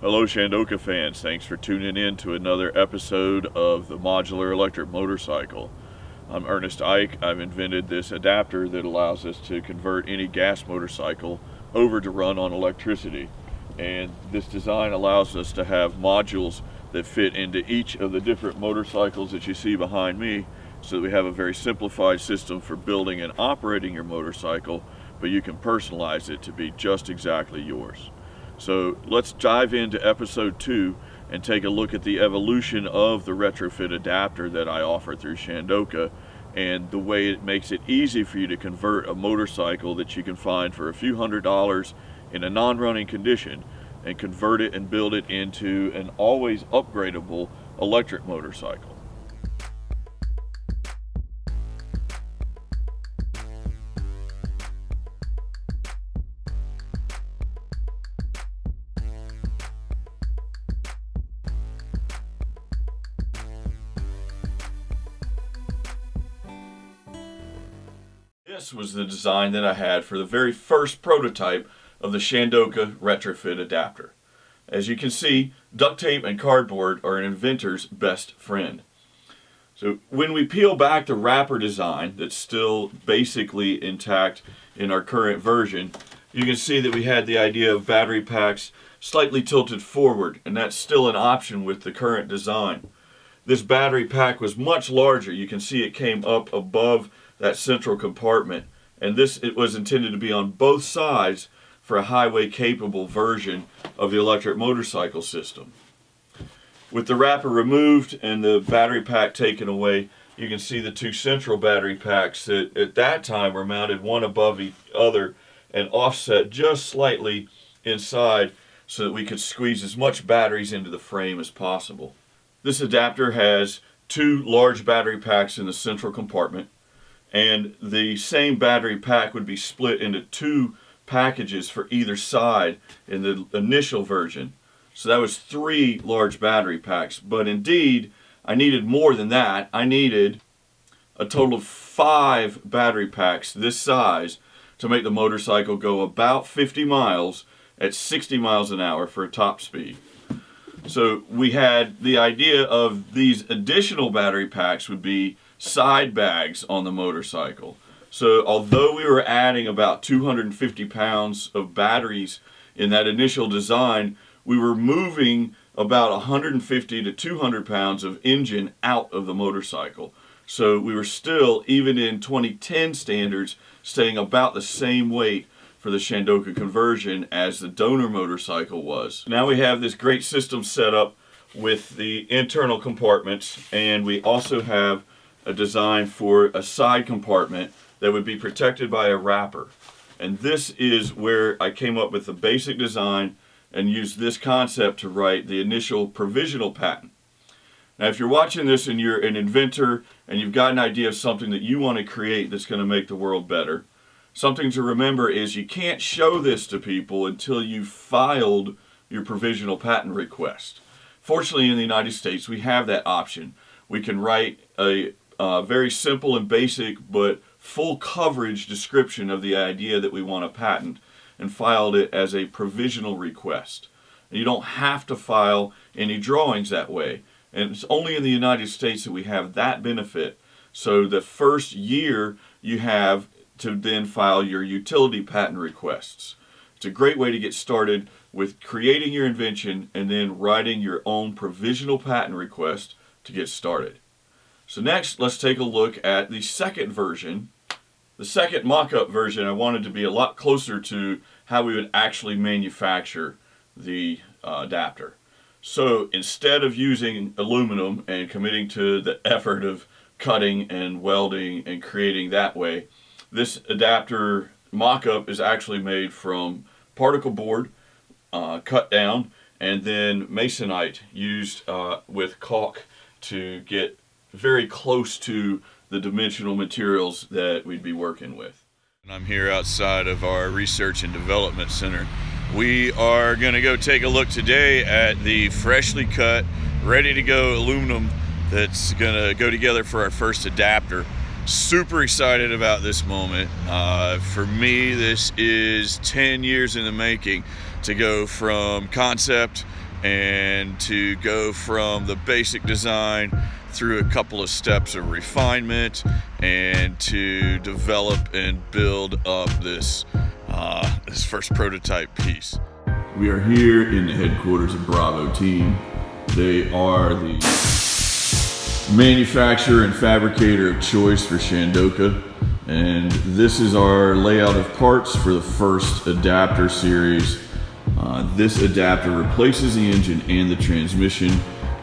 Hello Shandoka fans, thanks for tuning in to another episode of the Modular Electric Motorcycle. I'm Ernest Ike. I've invented this adapter that allows us to convert any gas motorcycle over to run on electricity. And this design allows us to have modules that fit into each of the different motorcycles that you see behind me, so that we have a very simplified system for building and operating your motorcycle, but you can personalize it to be just exactly yours. So let's dive into episode 2 and take a look at the evolution of the RetroFit adapter that I offer through Shandoka, and the way it makes it easy for you to convert a motorcycle that you can find for a few $100s in a non-running condition and convert it and build it into an always upgradable electric motorcycle. This was the design that I had for the very first prototype of the Shandoka RetroFit adapter. As you can see, duct tape and cardboard are an inventor's best friend. So when we peel back the wrapper design that's still basically intact in our current version, you can see that we had the idea of battery packs slightly tilted forward, and that's still an option with the current design. This battery pack was much larger. You can see it came up above that central compartment, and it was intended to be on both sides for a highway capable version of the electric motorcycle system. With the wrapper removed and the battery pack taken away, you can see the two central battery packs that at that time were mounted one above each other and offset just slightly inside so that we could squeeze as much batteries into the frame as possible. This adapter has two large battery packs in the central compartment, and the same battery pack would be split into two packages for either side in the initial version. So that was 3 large battery packs, but indeed I needed more than that. I needed a total of 5 battery packs this size to make the motorcycle go about 50 miles at 60 miles an hour for a top speed. So we had the idea of these additional battery packs would be side bags on the motorcycle. So although we were adding about 250 pounds of batteries in that initial design, we were moving about 150 to 200 pounds of engine out of the motorcycle. So we were still, even in 2010 standards, staying about the same weight for the Shandoka conversion as the donor motorcycle was. Now we have this great system set up with the internal compartments, and we also have a design for a side compartment that would be protected by a wrapper. And this is where I came up with the basic design and used this concept to write the initial provisional patent. Now if you're watching this and you're an inventor and you've got an idea of something that you want to create that's going to make the world better, something to remember is you can't show this to people until you've filed your provisional patent request. Fortunately, in the United States, we have that option. We can write a very simple and basic but full coverage description of the idea that we want to patent and filed it as a provisional request. And you don't have to file any drawings that way. And it's only in the United States that we have that benefit. So the first year you have to then file your utility patent requests. It's a great way to get started with creating your invention and then writing your own provisional patent request to get started. So next, let's take a look at the second version. The second mock-up version I wanted to be a lot closer to how we would actually manufacture the adapter. So instead of using aluminum and committing to the effort of cutting and welding and creating that way, this adapter mock-up is actually made from particle board, cut down, and then masonite used with caulk to get very close to the dimensional materials that we'd be working with. I'm here outside of our research and development center. We are going to go take a look today at the freshly cut, ready to go aluminum that's going to go together for our first adapter. Super excited about this moment. For me, this is 10 years in the making to go from concept and to go from the basic design through a couple of steps of refinement and to develop and build up this first prototype piece. We are here in the headquarters of Bravo Team. They are the manufacturer and fabricator of choice for Shandoka, and this is our layout of parts for the first adapter series. This adapter replaces the engine and the transmission,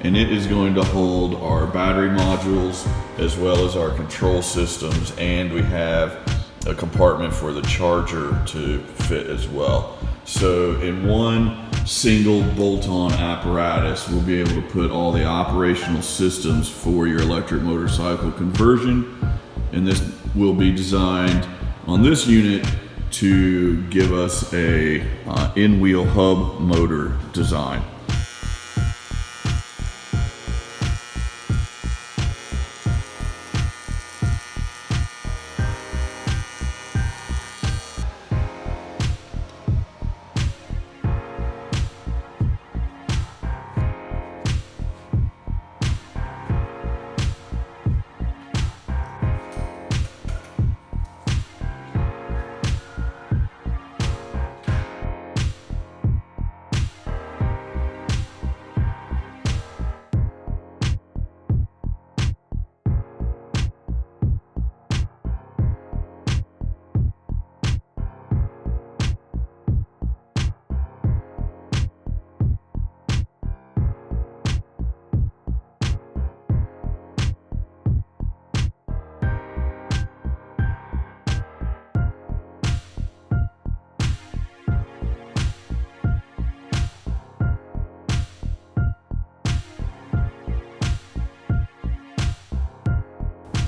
and it is going to hold our battery modules as well as our control systems, and we have a compartment for the charger to fit as well. So in one single bolt-on apparatus, we'll be able to put all the operational systems for your electric motorcycle conversion, and this will be designed on this unit to give us a in-wheel hub motor design.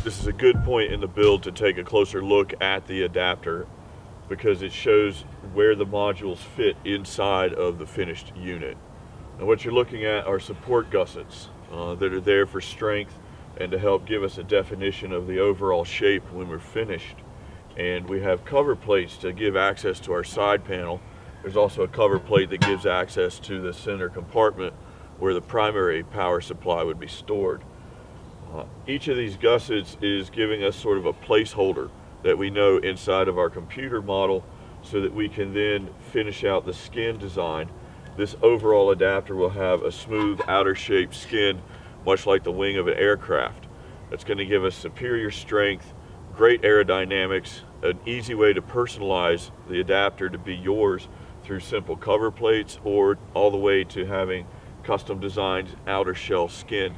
This is a good point in the build to take a closer look at the adapter because it shows where the modules fit inside of the finished unit. And what you're looking at are support gussets that are there for strength and to help give us a definition of the overall shape when we're finished. And we have cover plates to give access to our side panel. There's also a cover plate that gives access to the center compartment where the primary power supply would be stored. Each of these gussets is giving us sort of a placeholder that we know inside of our computer model so that we can then finish out the skin design. This overall adapter will have a smooth outer shaped skin, much like the wing of an aircraft. That's going to give us superior strength, great aerodynamics, an easy way to personalize the adapter to be yours through simple cover plates or all the way to having custom designed outer shell skin.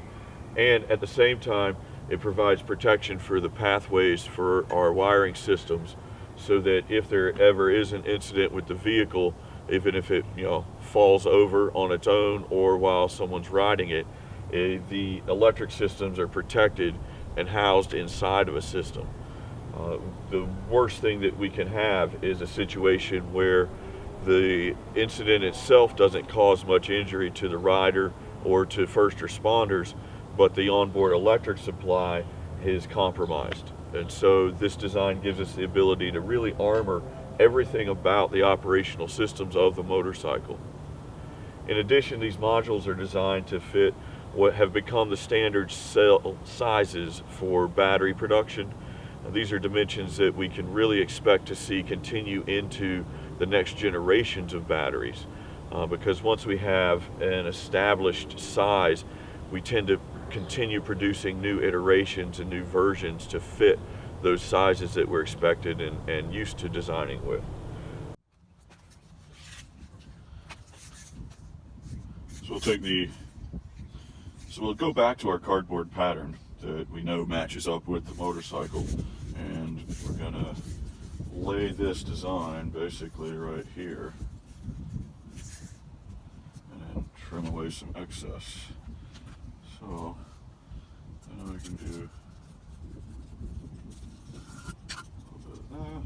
And at the same time, it provides protection for the pathways for our wiring systems so that if there ever is an incident with the vehicle, even if it falls over on its own or while someone's riding it, the electric systems are protected and housed inside of a system. The worst thing that we can have is a situation where the incident itself doesn't cause much injury to the rider or to first responders, but the onboard electric supply is compromised. And so this design gives us the ability to really armor everything about the operational systems of the motorcycle. In addition, these modules are designed to fit what have become the standard cell sizes for battery production. These are dimensions that we can really expect to see continue into the next generations of batteries, because once we have an established size, we tend to continue producing new iterations and new versions to fit those sizes that we're expected and used to designing with. So we'll go back to our cardboard pattern that we know matches up with the motorcycle, and we're gonna lay this design basically right here and then trim away some excess. So then we can do a little bit of that.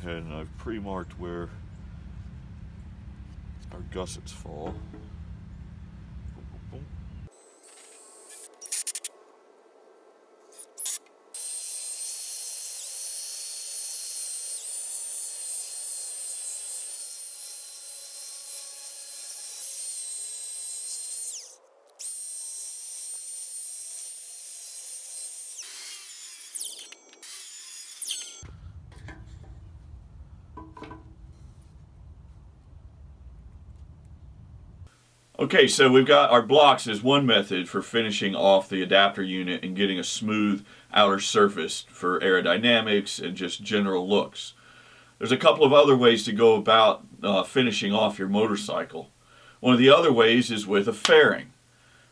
ahead and I've pre-marked where our gussets fall. Okay, so we've got our blocks as one method for finishing off the adapter unit and getting a smooth outer surface for aerodynamics and just general looks. There's a couple of other ways to go about finishing off your motorcycle. One of the other ways is with a fairing.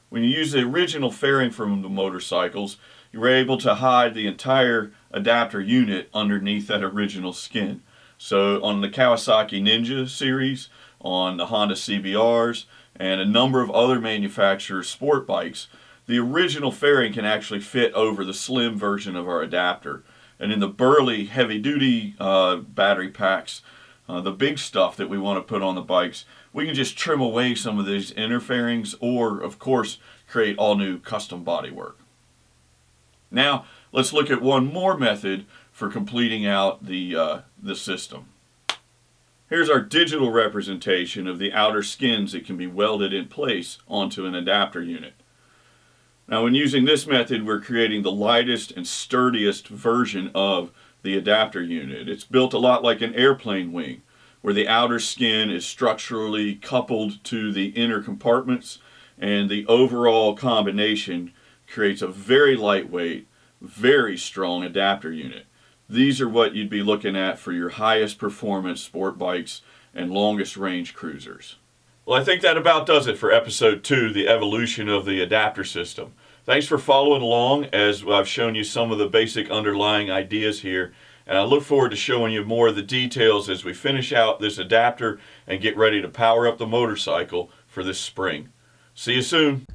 When you use the original fairing from the motorcycles, you were able to hide the entire adapter unit underneath that original skin. So on the Kawasaki Ninja series, on the Honda CBRs, and a number of other manufacturers' sport bikes, the original fairing can actually fit over the slim version of our adapter. And in the burly, heavy-duty battery packs, the big stuff that we want to put on the bikes, we can just trim away some of these inner fairings or, of course, create all new custom bodywork. Now, let's look at one more method for completing out the system. Here's our digital representation of the outer skins that can be welded in place onto an adapter unit. Now, when using this method, we're creating the lightest and sturdiest version of the adapter unit. It's built a lot like an airplane wing, where the outer skin is structurally coupled to the inner compartments, and the overall combination creates a very lightweight, very strong adapter unit. These are what you'd be looking at for your highest performance sport bikes and longest range cruisers. Well, I think that about does it for episode 2, the evolution of the adapter system. Thanks for following along as I've shown you some of the basic underlying ideas here, and I look forward to showing you more of the details as we finish out this adapter and get ready to power up the motorcycle for this spring. See you soon.